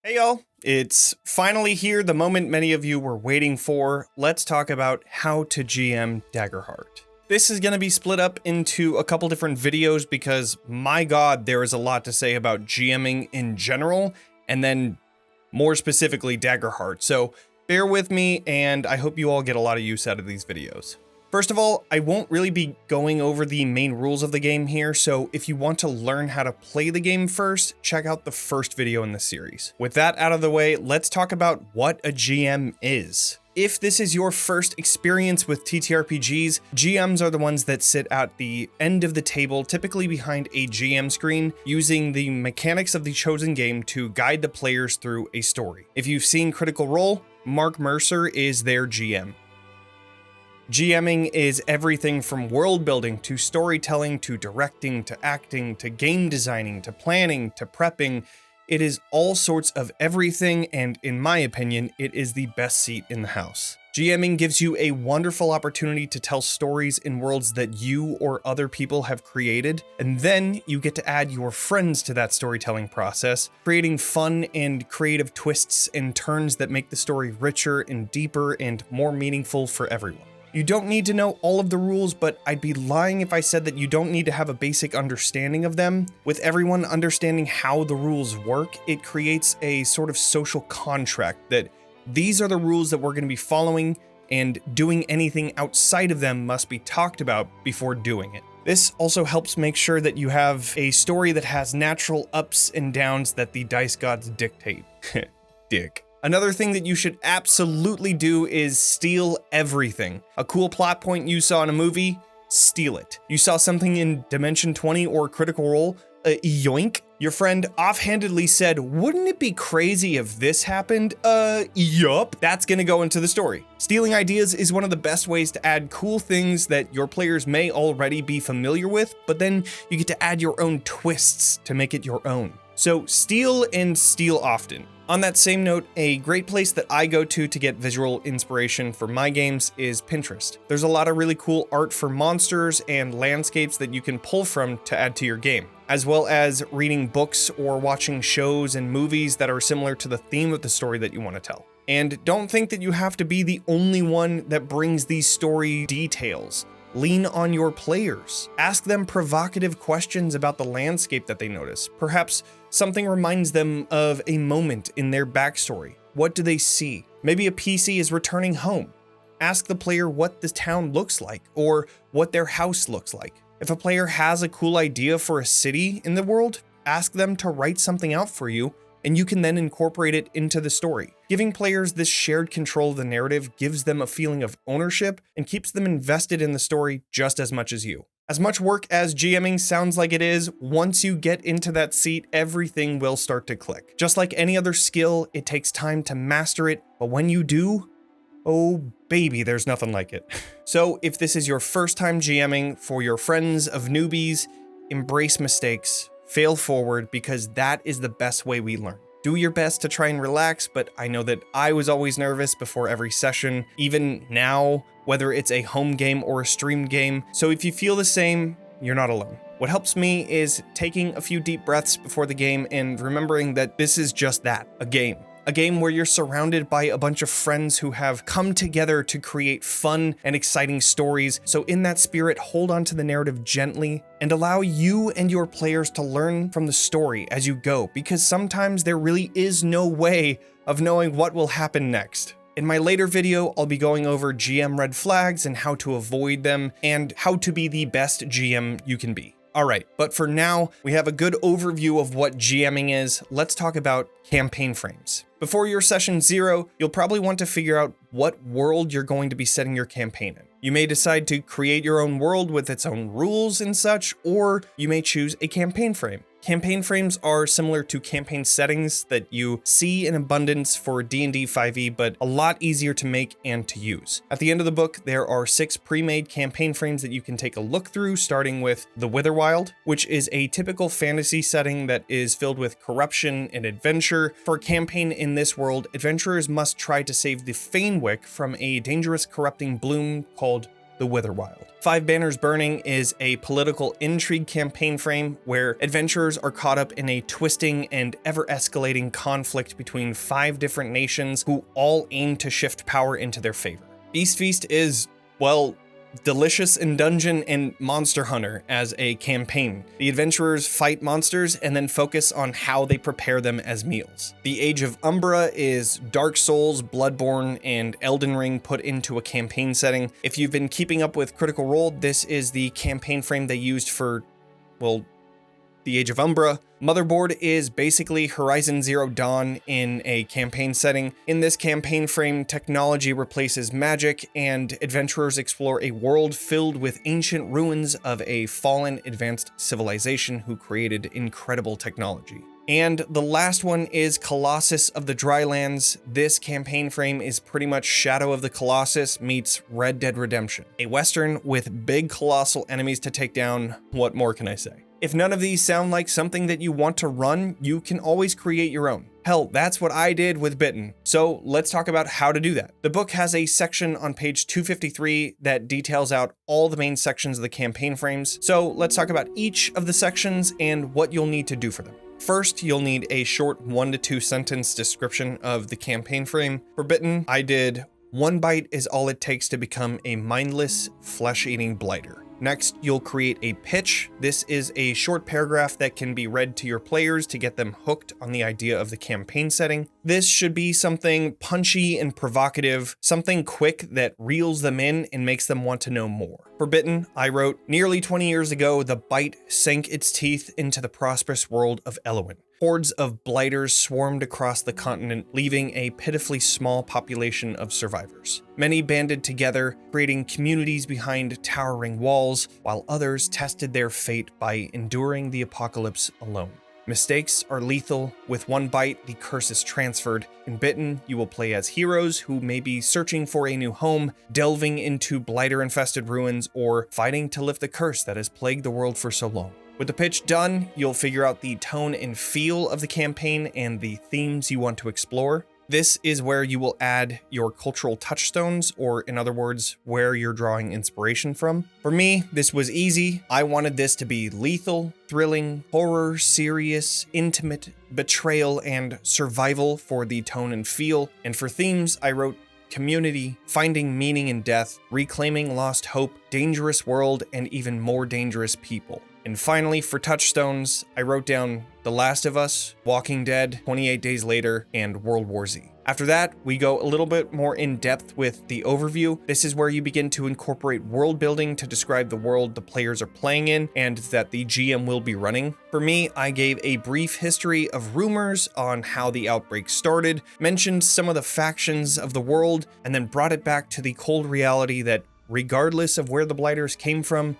Hey y'all, it's finally here, the moment many of you were waiting for. Let's talk about how to GM Daggerheart. This is going to be split up into a couple different videos because, my god, there is a lot to say about GMing in general, and then more specifically Daggerheart. So bear with me, and I hope you all get a lot of use out of these videos. First of all, I won't really be going over the main rules of the game here, so if you want to learn how to play the game first, check out the first video in the series. With that out of the way, let's talk about what a GM is. If this is your first experience with TTRPGs, GMs are the ones that sit at the end of the table, typically behind a GM screen, using the mechanics of the chosen game to guide the players through a story. If you've seen Critical Role, Mark Mercer is their GM. GMing is everything from world building to storytelling to directing to acting to game designing to planning to prepping. It is all sorts of everything, and in my opinion, it is the best seat in the house. GMing gives you a wonderful opportunity to tell stories in worlds that you or other people have created, and then you get to add your friends to that storytelling process, creating fun and creative twists and turns that make the story richer and deeper and more meaningful for everyone. You don't need to know all of the rules, but I'd be lying if I said that you don't need to have a basic understanding of them. With everyone understanding how the rules work, it creates a sort of social contract that these are the rules that we're going to be following, and doing anything outside of them must be talked about before doing it. This also helps make sure that you have a story that has natural ups and downs that the dice gods dictate. Dick. Another thing that you should absolutely do is steal everything. A cool plot point you saw in a movie, steal it. You saw something in Dimension 20 or Critical Role, yoink. Your friend offhandedly said, "Wouldn't it be crazy if this happened?" Yup. That's gonna go into the story. Stealing ideas is one of the best ways to add cool things that your players may already be familiar with, but then you get to add your own twists to make it your own. So steal and steal often. On that same note, a great place that I go to get visual inspiration for my games is Pinterest. There's a lot of really cool art for monsters and landscapes that you can pull from to add to your game, as well as reading books or watching shows and movies that are similar to the theme of the story that you want to tell. And don't think that you have to be the only one that brings these story details. Lean on your players. Ask them provocative questions about the landscape that they notice. Perhaps something reminds them of a moment in their backstory. What do they see? Maybe a PC is returning home. Ask the player what the town looks like or what their house looks like. If a player has a cool idea for a city in the world, ask them to write something out for you, and you can then incorporate it into the story. Giving players this shared control of the narrative gives them a feeling of ownership and keeps them invested in the story just as much as you. As much work as GMing sounds like it is, once you get into that seat, everything will start to click. Just like any other skill, it takes time to master it, but when you do, oh baby, there's nothing like it. So if this is your first time GMing, for your friends of newbies, embrace mistakes. Fail forward, because that is the best way we learn. Do your best to try and relax, but I know that I was always nervous before every session, even now, whether it's a home game or a streamed game. So if you feel the same, you're not alone. What helps me is taking a few deep breaths before the game and remembering that this is just that, a game. A game where you're surrounded by a bunch of friends who have come together to create fun and exciting stories. So in that spirit, hold on to the narrative gently and allow you and your players to learn from the story as you go, because sometimes there really is no way of knowing what will happen next. In my later video, I'll be going over GM red flags and how to avoid them and how to be the best GM you can be. Alright, but for now, we have a good overview of what GMing is. Let's talk about campaign frames. Before your session 0, you'll probably want to figure out what world you're going to be setting your campaign in. You may decide to create your own world with its own rules and such, or you may choose a campaign frame. Campaign frames are similar to campaign settings that you see in abundance for D&D 5e, but a lot easier to make and to use. At the end of the book, there are 6 pre-made campaign frames that you can take a look through, starting with the Witherwild, which is a typical fantasy setting that is filled with corruption and adventure. For a campaign in this world, adventurers must try to save the Fanewick from a dangerous corrupting bloom called the Witherwild. Five Banners Burning is a political intrigue campaign frame where adventurers are caught up in a twisting and ever-escalating conflict between 5 different nations who all aim to shift power into their favor. Beast Feast is, well, delicious in Dungeon and Monster Hunter as a campaign. The adventurers fight monsters and then focus on how they prepare them as meals. The Age of Umbra is Dark Souls, Bloodborne, and Elden Ring put into a campaign setting. If you've been keeping up with Critical Role, this is the campaign frame they used for, well, the Age of Umbra. Motherboard is basically Horizon Zero Dawn in a campaign setting. In this campaign frame, technology replaces magic, and adventurers explore a world filled with ancient ruins of a fallen advanced civilization who created incredible technology. And the last one is Colossus of the Drylands. This campaign frame is pretty much Shadow of the Colossus meets Red Dead Redemption. A western with big colossal enemies to take down. What more can I say? If none of these sound like something that you want to run, you can always create your own. Hell, that's what I did with Bitten. So let's talk about how to do that. The book has a section on page 253 that details out all the main sections of the campaign frames. So let's talk about each of the sections and what you'll need to do for them. First, you'll need a short 1 to 2 sentence description of the campaign frame. For Bitten, I did 1 bite is all it takes to become a mindless, flesh-eating blighter. Next, you'll create a pitch. This is a short paragraph that can be read to your players to get them hooked on the idea of the campaign setting. This should be something punchy and provocative, something quick that reels them in and makes them want to know more. For Bitten, I wrote, nearly 20 years ago, the bite sank its teeth into the prosperous world of Elowin. Hordes of blighters swarmed across the continent, leaving a pitifully small population of survivors. Many banded together, creating communities behind towering walls, while others tested their fate by enduring the apocalypse alone. Mistakes are lethal. With 1 bite, the curse is transferred. In Bitten, you will play as heroes who may be searching for a new home, delving into blighter-infested ruins, or fighting to lift the curse that has plagued the world for so long. With the pitch done, you'll figure out the tone and feel of the campaign and the themes you want to explore. This is where you will add your cultural touchstones, or in other words, where you're drawing inspiration from. For me, this was easy. I wanted this to be lethal, thrilling, horror, serious, intimate, betrayal, and survival for the tone and feel. And for themes, I wrote community, finding meaning in death, reclaiming lost hope, dangerous world, and even more dangerous people. And finally, for touchstones, I wrote down The Last of Us, Walking Dead, 28 Days Later, and World War Z. After that, we go a little bit more in depth with the overview. This is where you begin to incorporate world building to describe the world the players are playing in and that the GM will be running. For me, I gave a brief history of rumors on how the outbreak started, mentioned some of the factions of the world, and then brought it back to the cold reality that regardless of where the blighters came from,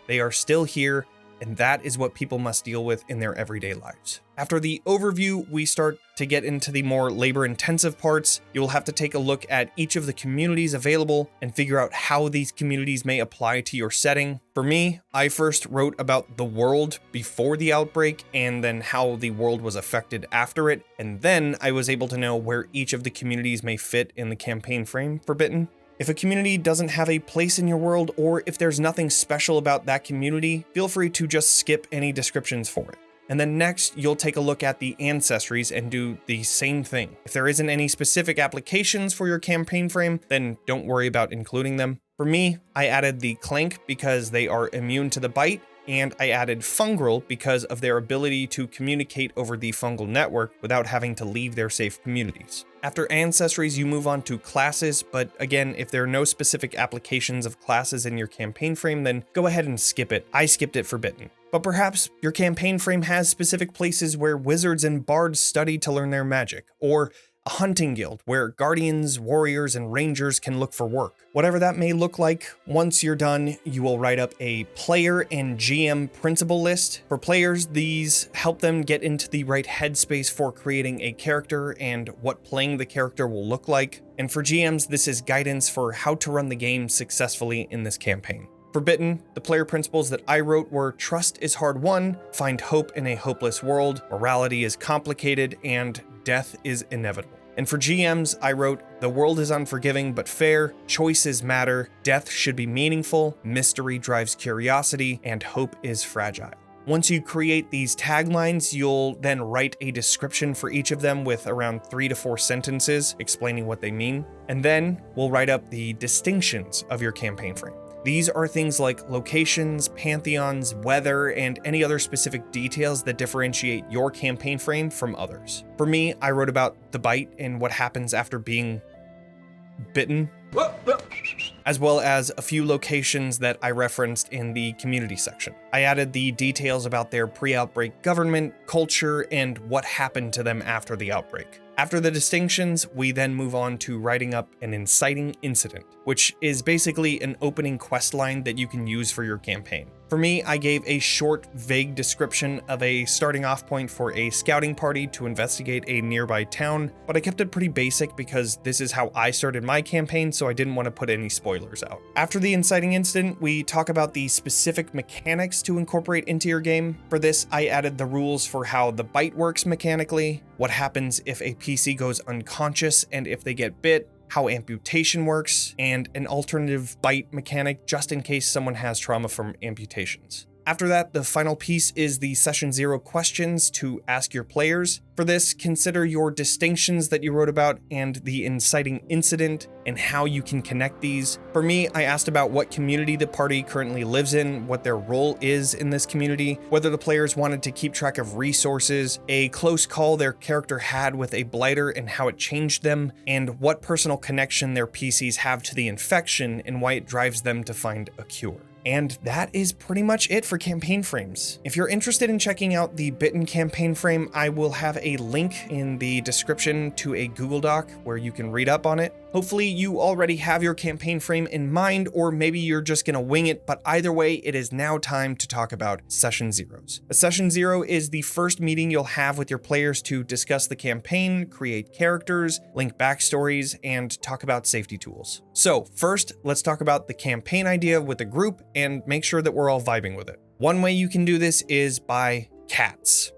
they are still here, and that is what people must deal with in their everyday lives. After the overview, we start to get into the more labor-intensive parts. You will have to take a look at each of the communities available and figure out how these communities may apply to your setting. For me, I first wrote about the world before the outbreak and then how the world was affected after it, and then I was able to know where each of the communities may fit in the campaign frame for Bitten. If a community doesn't have a place in your world, or if there's nothing special about that community, feel free to just skip any descriptions for it. And then next, you'll take a look at the Ancestries and do the same thing. If there isn't any specific applications for your campaign frame, then don't worry about including them. For me, I added the Clank because they are immune to the bite, and I added Fungrel because of their ability to communicate over the fungal network without having to leave their safe communities. After Ancestries, you move on to classes, but again, if there are no specific applications of classes in your campaign frame, then go ahead and skip it. I skipped it for Bitten. But perhaps your campaign frame has specific places where wizards and bards study to learn their magic, or a hunting guild where guardians, warriors, and rangers can look for work. Whatever that may look like, once you're done, you will write up a player and GM principle list. For players, these help them get into the right headspace for creating a character and what playing the character will look like. And for GMs, this is guidance for how to run the game successfully in this campaign. For Bitten, the player principles that I wrote were trust is hard won, find hope in a hopeless world, morality is complicated, and death is inevitable. And for GMs, I wrote, the world is unforgiving but fair, choices matter, death should be meaningful, mystery drives curiosity, and hope is fragile. Once you create these taglines, you'll then write a description for each of them with around 3 to 4 sentences explaining what they mean. And then we'll write up the distinctions of your campaign frame. These are things like locations, pantheons, weather, and any other specific details that differentiate your campaign frame from others. For me, I wrote about the bite and what happens after being bitten, as well as a few locations that I referenced in the community section. I added the details about their pre-outbreak government, culture, and what happened to them after the outbreak. After the distinctions, we then move on to writing up an inciting incident, which is basically an opening quest line that you can use for your campaign. For me, I gave a short, vague description of a starting off point for a scouting party to investigate a nearby town, but I kept it pretty basic because this is how I started my campaign, so I didn't want to put any spoilers out. After the inciting incident, we talk about the specific mechanics to incorporate into your game. For this, I added the rules for how the bite works mechanically, what happens if a PC goes unconscious and if they get bit, how amputation works, and an alternative bite mechanic just in case someone has trauma from amputations. After that, the final piece is the Session 0 questions to ask your players. For this, consider your distinctions that you wrote about and the inciting incident and how you can connect these. For me, I asked about what community the party currently lives in, what their role is in this community, whether the players wanted to keep track of resources, a close call their character had with a blighter and how it changed them, and what personal connection their PCs have to the infection and why it drives them to find a cure. And that is pretty much it for campaign frames. If you're interested in checking out the Bitten campaign frame, I will have a link in the description to a Google Doc where you can read up on it. Hopefully you already have your campaign frame in mind, or maybe you're just gonna wing it, but either way, it is now time to talk about Session Zeros. A Session Zero is the first meeting you'll have with your players to discuss the campaign, create characters, link backstories, and talk about safety tools. So first, let's talk about the campaign idea with the group and make sure that we're all vibing with it. One way you can do this is by cats.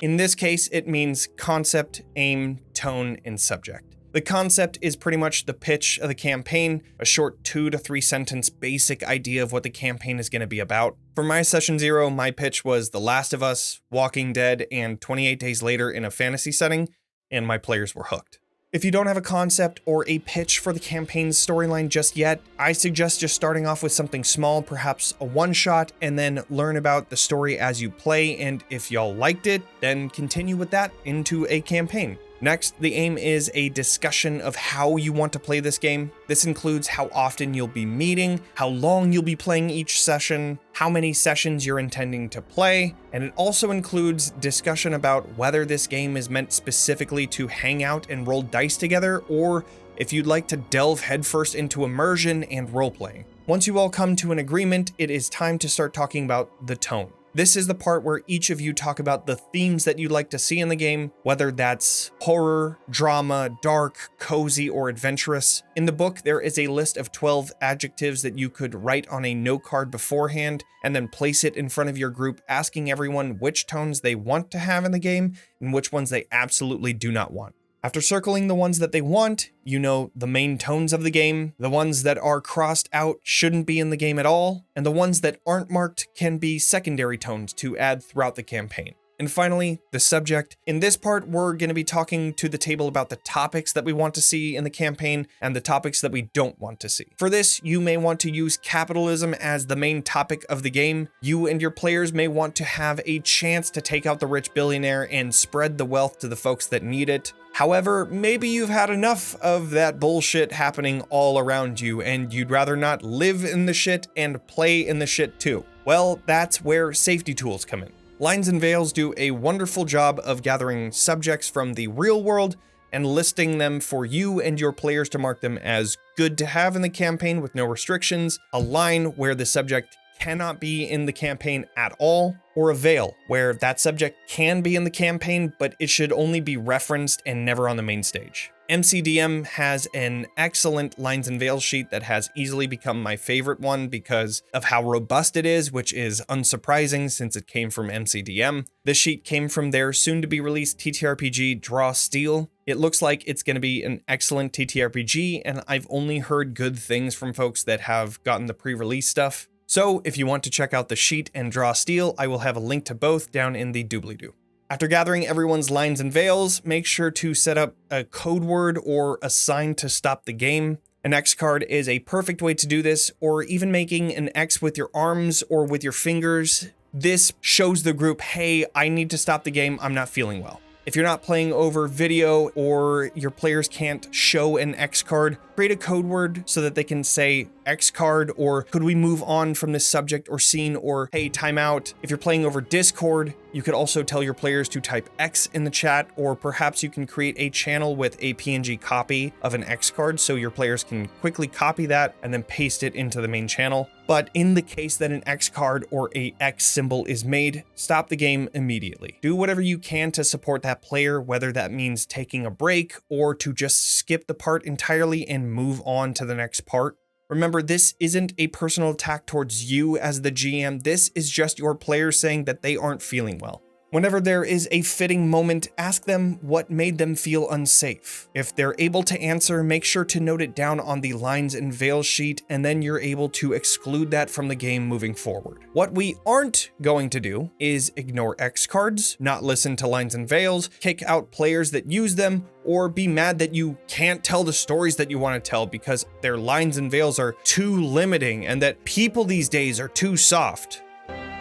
In this case, it means concept, aim, tone, and subject. The concept is pretty much the pitch of the campaign, a short 2 to 3 sentence basic idea of what the campaign is going to be about. For my Session 0, my pitch was The Last of Us, Walking Dead, and 28 Days Later in a fantasy setting, and my players were hooked. If you don't have a concept or a pitch for the campaign's storyline just yet, I suggest just starting off with something small, perhaps a one-shot, and then learn about the story as you play, and if y'all liked it, then continue with that into a campaign. Next, the aim is a discussion of how you want to play this game. This includes how often you'll be meeting, how long you'll be playing each session, how many sessions you're intending to play, and it also includes discussion about whether this game is meant specifically to hang out and roll dice together, or if you'd like to delve headfirst into immersion and role-playing. Once you all come to an agreement, it is time to start talking about the tone. This is the part where each of you talk about the themes that you'd like to see in the game, whether that's horror, drama, dark, cozy, or adventurous. In the book, there is a list of 12 adjectives that you could write on a note card beforehand and then place it in front of your group, asking everyone which tones they want to have in the game and which ones they absolutely do not want. After circling the ones that they want, you know the main tones of the game, the ones that are crossed out shouldn't be in the game at all, and the ones that aren't marked can be secondary tones to add throughout the campaign. And finally, the subject. In this part, we're going to be talking to the table about the topics that we want to see in the campaign and the topics that we don't want to see. For this, you may want to use capitalism as the main topic of the game. You and your players may want to have a chance to take out the rich billionaire and spread the wealth to the folks that need it. However, maybe you've had enough of that bullshit happening all around you and you'd rather not live in the shit and play in the shit too. Well, that's where safety tools come in. Lines and Veils do a wonderful job of gathering subjects from the real world and listing them for you and your players to mark them as good to have in the campaign with no restrictions, a line where the subject cannot be in the campaign at all, or a veil where that subject can be in the campaign, but it should only be referenced and never on the main stage. MCDM has an excellent Lines and Veils sheet that has easily become my favorite one because of how robust it is, which is unsurprising since it came from MCDM. This sheet came from their soon-to-be-released TTRPG Draw Steel. It looks like it's going to be an excellent TTRPG, and I've only heard good things from folks that have gotten the pre-release stuff. So if you want to check out the sheet and Draw Steel, I will have a link to both down in the doobly-doo. After gathering everyone's Lines and Veils, make sure to set up a code word or a sign to stop the game. An X card is a perfect way to do this, or even making an X with your arms or with your fingers. This shows the group, hey, I need to stop the game, I'm not feeling well. If you're not playing over video or your players can't show an X card, create a code word so that they can say X card, or could we move on from this subject or scene, or hey, timeout. If you're playing over Discord, you could also tell your players to type X in the chat, or perhaps you can create a channel with a PNG copy of an X card so your players can quickly copy that and then paste it into the main channel. But in the case that an X card or a X symbol is made, stop the game immediately. Do whatever you can to support that player, whether that means taking a break or to just skip the part entirely and move on to the next part. Remember, this isn't a personal attack towards you as the GM. This is just your players saying that they aren't feeling well. Whenever there is a fitting moment, ask them what made them feel unsafe. If they're able to answer, make sure to note it down on the Lines and Veils sheet, and then you're able to exclude that from the game moving forward. What we aren't going to do is ignore X cards, not listen to Lines and Veils, kick out players that use them, or be mad that you can't tell the stories that you want to tell because their Lines and Veils are too limiting and that people these days are too soft.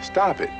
Stop it.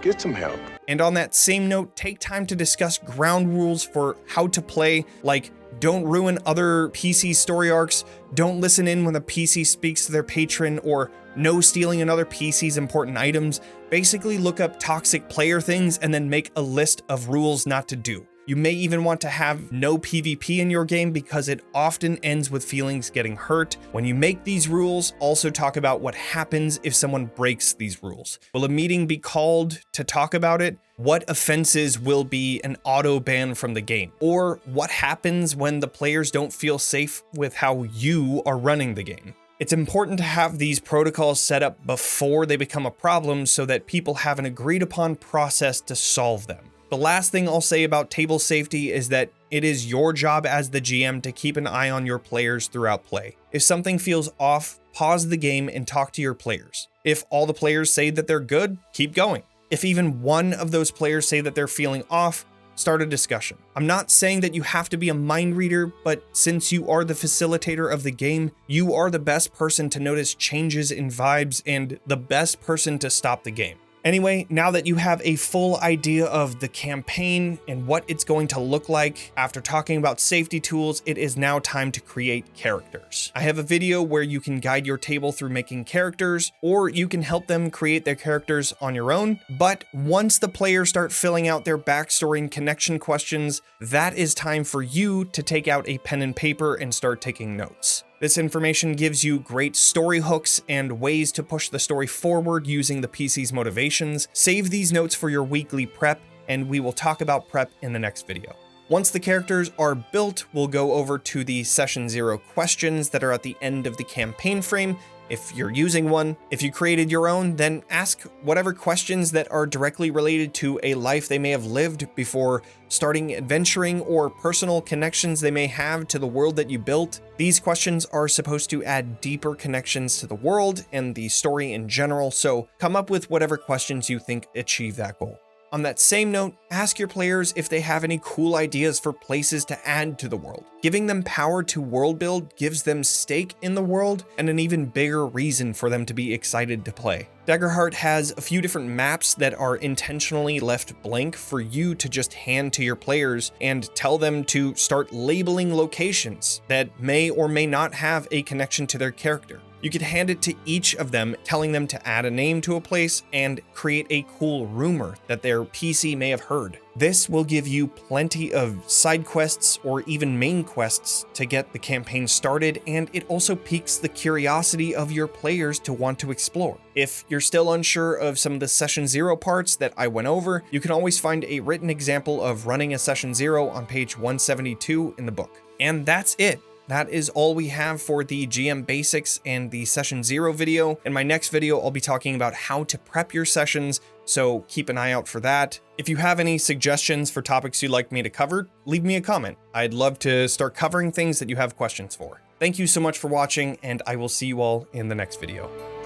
Get some help. And on that same note, take time to discuss ground rules for how to play, like don't ruin other PC story arcs, don't listen in when the PC speaks to their patron, or no stealing another PC's important items. Basically look up toxic player things and then make a list of rules not to do. You may even want to have no PvP in your game because it often ends with feelings getting hurt. When you make these rules, also talk about what happens if someone breaks these rules. Will a meeting be called to talk about it? What offenses will be an auto ban from the game? Or what happens when the players don't feel safe with how you are running the game? It's important to have these protocols set up before they become a problem so that people have an agreed upon process to solve them. The last thing I'll say about table safety is that it is your job as the GM to keep an eye on your players throughout play. If something feels off, pause the game and talk to your players. If all the players say that they're good, keep going. If even one of those players say that they're feeling off, start a discussion. I'm not saying that you have to be a mind reader, but since you are the facilitator of the game, you are the best person to notice changes in vibes and the best person to stop the game. Anyway, now that you have a full idea of the campaign and what it's going to look like, after talking about safety tools, it is now time to create characters. I have a video where you can guide your table through making characters, or you can help them create their characters on your own. But once the players start filling out their backstory and connection questions, that is time for you to take out a pen and paper and start taking notes. This information gives you great story hooks and ways to push the story forward using the PC's motivations. Save these notes for your weekly prep, and we will talk about prep in the next video. Once the characters are built, we'll go over to the Session 0 questions that are at the end of the campaign frame. If you're using one, if you created your own, then ask whatever questions that are directly related to a life they may have lived before starting adventuring, or personal connections they may have to the world that you built. These questions are supposed to add deeper connections to the world and the story in general, so come up with whatever questions you think achieve that goal. On that same note, ask your players if they have any cool ideas for places to add to the world. Giving them power to world build gives them stake in the world and an even bigger reason for them to be excited to play. Daggerheart has a few different maps that are intentionally left blank for you to just hand to your players and tell them to start labeling locations that may or may not have a connection to their character. You could hand it to each of them, telling them to add a name to a place and create a cool rumor that their PC may have heard. This will give you plenty of side quests or even main quests to get the campaign started, and it also piques the curiosity of your players to want to explore. If you're still unsure of some of the Session 0 parts that I went over, you can always find a written example of running a Session 0 on page 172 in the book. And that's it. That is all we have for the GM Basics and the Session 0 video. In my next video, I'll be talking about how to prep your sessions, so keep an eye out for that. If you have any suggestions for topics you'd like me to cover, leave me a comment. I'd love to start covering things that you have questions for. Thank you so much for watching, and I will see you all in the next video.